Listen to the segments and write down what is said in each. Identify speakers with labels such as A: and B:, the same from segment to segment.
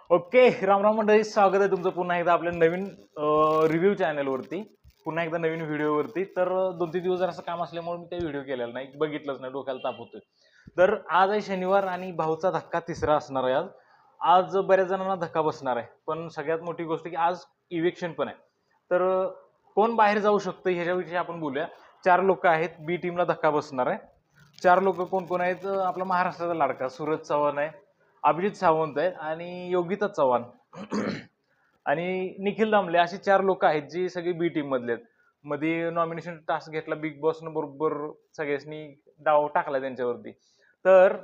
A: Okay, Ram Ram मंडळी, स्वागत आहे तुमचं पुन्हा एकदा आपल्या नवीन रिव्ह्यू चॅनलवरती, पुन्हा एकदा नवीन व्हिडिओवरती. तर 2-3 दिवस जर असं काम असल्यामुळे मी ते व्हिडिओ केलेला नाही, बघितलंच नाही, डोक्याला ताप होतोय. तर आज आहे शनिवार आणि भाऊचा धक्का तिसरा असणार आहे आज. आज बऱ्याच जणांना धक्का बसणार आहे, पण सगळ्यात मोठी गोष्ट की आज इव्हेक्शन पण आहे. तर कोण बाहेर जाऊ शकतं ह्याच्याविषयी आपण बोलूया. 4 लोक आहेत, बी टीमला धक्का बसणार आहे. 4 लोक कोण कोण आहेत? आपला महाराष्ट्राचा लाडका सूरज चव्हाण आहे, अभिजित सावंत आहे आणि योगिता चव्हाण आणि निखिल दामले, अशी 4 लोक आहेत जी सगळी बी टीम मधले आहेत. मध्ये नॉमिनेशन टास्क घेतला बिग बॉसनं, बरोबर सगळ्यांनी डाव टाकला त्यांच्यावरती. तर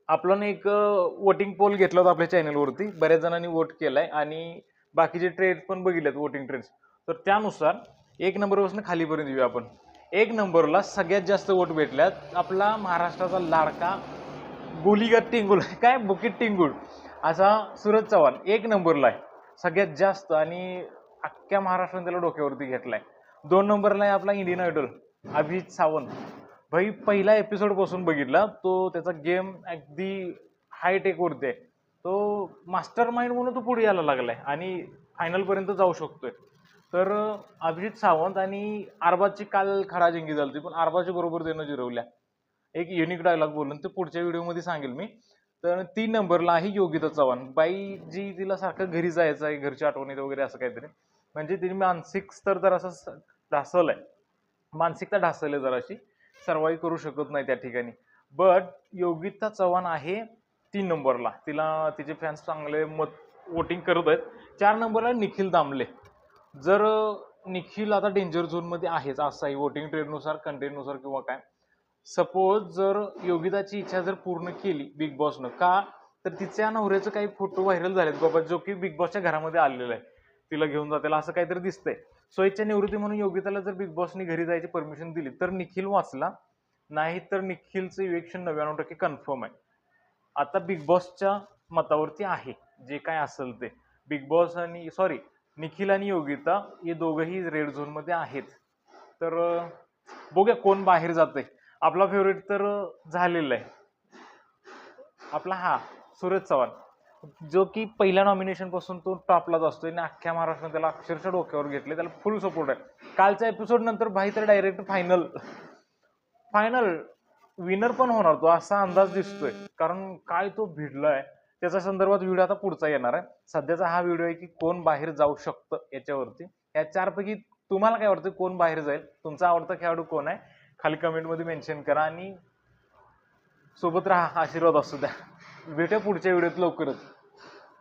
A: आपण एक वोटिंग पोल घेतला होता आपल्या चॅनलवरती, बऱ्याच जणांनी वोट केलाय आणि बाकीचे ट्रेड्स पण बघितलेत, वोटिंग ट्रेड्स. तर त्यानुसार 1 नंबरपासून खालीपर्यंत येऊया आपण. 1 नंबरला सगळ्यात जास्त वोट भेटल्यात आपला महाराष्ट्राचा लाडका गोलीगत टिंगुल, काय बुकीट टिंगुळ असा सूरज चव्हाण 1 नंबरला आहे सगळ्यात जास्त, आणि अख्ख्या महाराष्ट्राने त्याला डोक्यावरती घेतलाय. 2 नंबरला आहे आपला इंडियन आयडॉल अभिजित सावंत. भाई पहिला एपिसोड पासून बघितला तो, त्याचा गेम अगदी हायटेक वरती आहे. तो मास्टर माइंड म्हणून तो पुढे यायला लागलाय आणि फायनल पर्यंत जाऊ शकतोय. तर अभिजित सावंत आणि अरबाजची काल खडाजंगी झाली होती, पण अरबाजच्या बरोबर त्यानं जिरवल्या. एक युनिक डायलॉग बोलून ते पुढच्या व्हिडिओमध्ये सांगेल मी. तर 3 नंबरला आहे योगिता चव्हाण. बाई जी तिला सारखं घरी जायचं आहे, घरची आठवण येते वगैरे असं काहीतरी, म्हणजे तिने मानसिक स्तर तर असं ढासळलाय, मानसिकता ढासळली, जराशी सर्वाईव्ह करू शकत नाही त्या ठिकाणी. बट योगिता चव्हाण आहे 3 नंबरला, तिला तिचे फॅन्स चांगले मत वोटिंग करत आहेत. 4 नंबरला निखिल दामले. जर निखिल आता डेंजर झोनमध्ये आहेच, असाही वोटिंग ट्रेडनुसार, कंटेंटनुसार किंवा काय. सपोज जर योगिताची इच्छा जर पूर्ण केली बिग बॉसनं, का तर तिच्या नवऱ्याचं काही फोटो व्हायरल झालेत बाबा, जो की बिग बॉसच्या घरामध्ये आलेला आहे, तिला घेऊन जातेला असं काहीतरी दिसतंय. स्वइच्छा निवृत्ती म्हणून योगिताला जर बिग बॉसनी घरी जायची परमिशन दिली तर निखिल वाचला, नाही तर निखिलचं इव्हेक्शन 99% कन्फर्म आहे. आता बिग बॉसच्या मतावरती आहे जे काय असेल ते. बिग बॉस आणि सॉरी निखिल आणि योगिता हे दोघंही रेड झोन मध्ये आहेत. तर बघूया कोण बाहेर जातंय. आपला फेवरेट तर झालेला आहे आपला, हा सूरज चव्हाण, जो की पहिल्या नॉमिनेशन पासून तो टॉपलाच असतोय आणि अख्ख्या महाराष्ट्राने त्याला अक्षरशः डोक्यावर घेतले, त्याला फुल सपोर्ट आहे. कालच्या एपिसोड नंतर भाई तर डायरेक्ट फायनल विनर पण होणार तो असा अंदाज दिसतोय, कारण काय तो भिडलाय. त्याच्या संदर्भात व्हिडिओ आता पुढचा येणार आहे. सध्याचा हा व्हिडिओ आहे की कोण बाहेर जाऊ शकतं याच्यावरती. या 4 पैकी तुम्हाला काय वाटतं कोण बाहेर जाईल, तुमचा आवडता खेळाडू कोण आहे, खाली कमेंटमध्ये मेन्शन करा आणि सोबत राहा, आशीर्वाद असू द्या. भेटूया पुढच्या व्हिडिओत लवकरच.